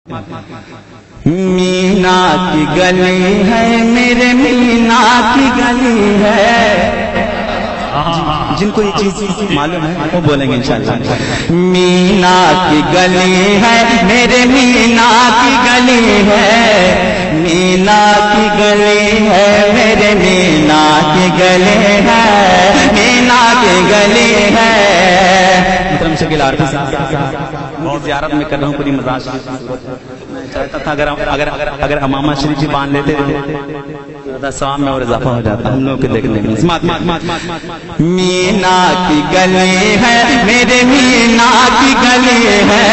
مینا کی گلی ہے میرے مینا کی گلی ہے. جن کو یہ چیز معلوم ہے وہ بولیں گے انشاءاللہ. مینا کی گلی ہے میرے مینا کی گلی ہے. مینا کی گلی ہے میرے مینا کی گلی ہے. مینا کی گلی ہے. محترم شکیل عارفی صاحب زیارت میں کر رہا ہوں پوری مزاج میں چاہتا تھا اگر امامہ شریف باندھ لیتے ثواب میں اور اضافہ ہو جاتا ہم لوگوں کے دیکھنے میں. مینا کی گلی ہے میرے مینا کی گلی ہے.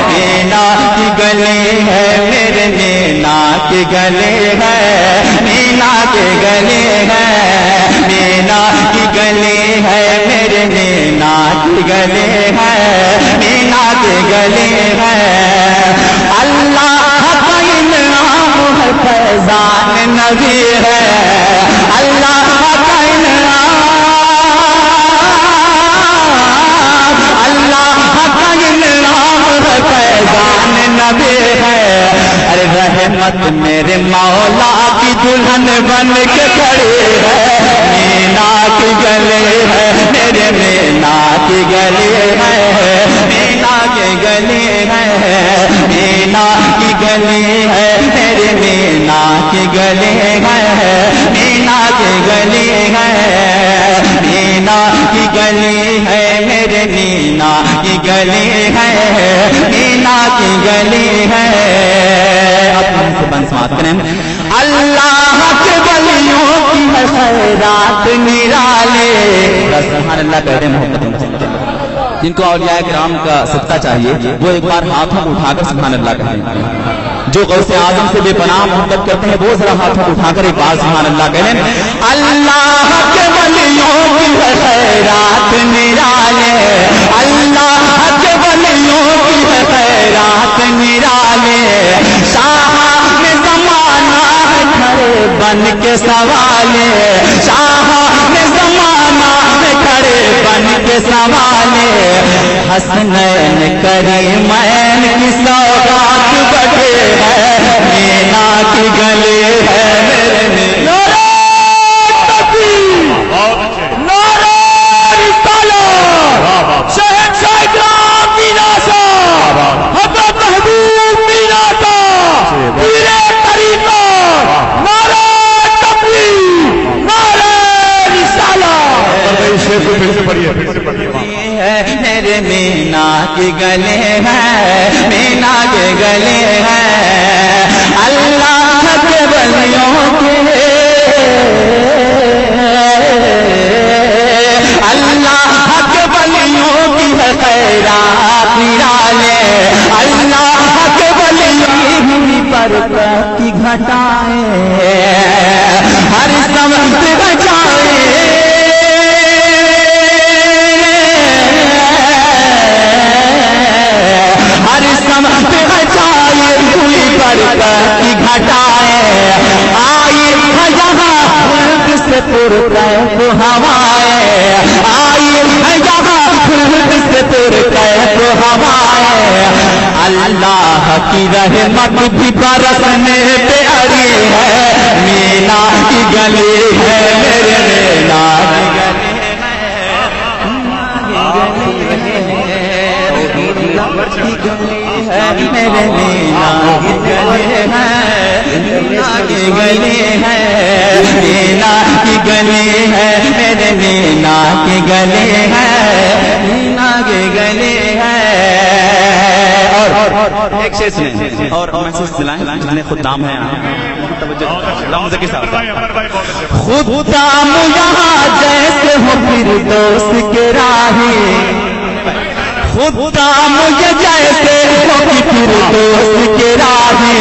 مینا کی گلی ہے میرے مینا کی گلی ہے. مینا کی گلی ہے. مینا کی گلی ہے میرے مینا کی گلی ہے. مینا کی گلی ہے. اللہ کا انعام ہے فیضان نبی ہے. اللہ کا انعام اللہ کا انعام ہے فیضان نبی ہے. ارے رحمت میرے مولا کی دلہن بن کے کھڑی ہے. مینا کی گلی ہے میرے مینا کی گلی ہے. مینا کی گلی ہے. مینا کی گلی ہے میرے مینا کی گلی ہے. مینا کی گلی ہے. مینا کی گلی ہے میرے مینا کی گلی ہے. مینا کی گلی ہے. اللہ کے ولیوں کی ہے خیرات نرالے. سبحان اللہ کہتے ہیں محبت. جن کو اولیاء کرام کا صدقہ چاہیے وہ ایک بار ہاتھوں اٹھا کر سبحان اللہ کہیں. جو غوث اعظم سے بے پناہ محبت کرتے ہیں وہ ذرا ہاتھوں اٹھا کر ایک بار سبحان اللہ کہیں. اللہ کے ولیوں کی ہے خیرات نرالے. اللہ کے ولیوں کی ہے خیرات نرالے. شاہ نے زمانہ کھڑے بن کے سوالے. شاہ نے زمانہ کھڑے بن کے سوالے. حسنین کریمین کی سوغات بڑھے ہے. مینا کی گلی ہے میرے مینا. نعرہ رسالت شہنشاہ اکرام مینا صاحب حضرت محبوب مینا کا پیر طریقت. نعرہ تکبیر نعرہ رسالت. میرے مینا کی گلی ہے. مینا کی گلی ہے. اللہ کے ولیوں کے اللہ کے ولیوں کی ہے خیرات نرالے. اللہ کے ولیوں کی برکت کی گھٹائیں ہر سمت بچائے. ہر سمت بچائے کوئی برکت کی گھٹائے. آئی ہے یہاں خلق سے پرکیف ہوائے. آئی ہے یہاں خلق سے پرکیف ہوائے. اللہ کی رحمت بھی برسنے پہ آئی ہے. مینا کی گلی ہے میرے مینا کی گلی ہے. میرے مینا کی گلی ہے. مینا کی گلی ہے. مینا کی گلی ہے میرے مینا کی گلی ہے. مینا کی گلی ہے. اور ایک شیء سنیں اور محسوس دلائیں جتنے خدام ہیں خدام یہاں جیسے ہو پھر دوست کے راہی. خدام یہ جیسے ہو پھر دوست کے راہی.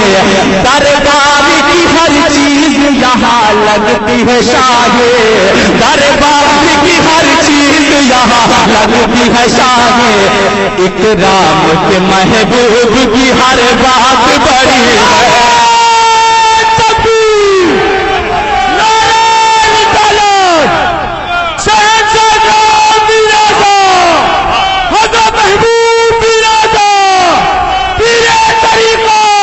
دربار کی ہر چیز یہاں لگتی ہے شاہی. دربار کی ہر چیز یہاں لگتی ہے شاہی. اکرام کے محبوب کی ہر بات بڑی ہے. محبوب مینا کا پیر طریقت.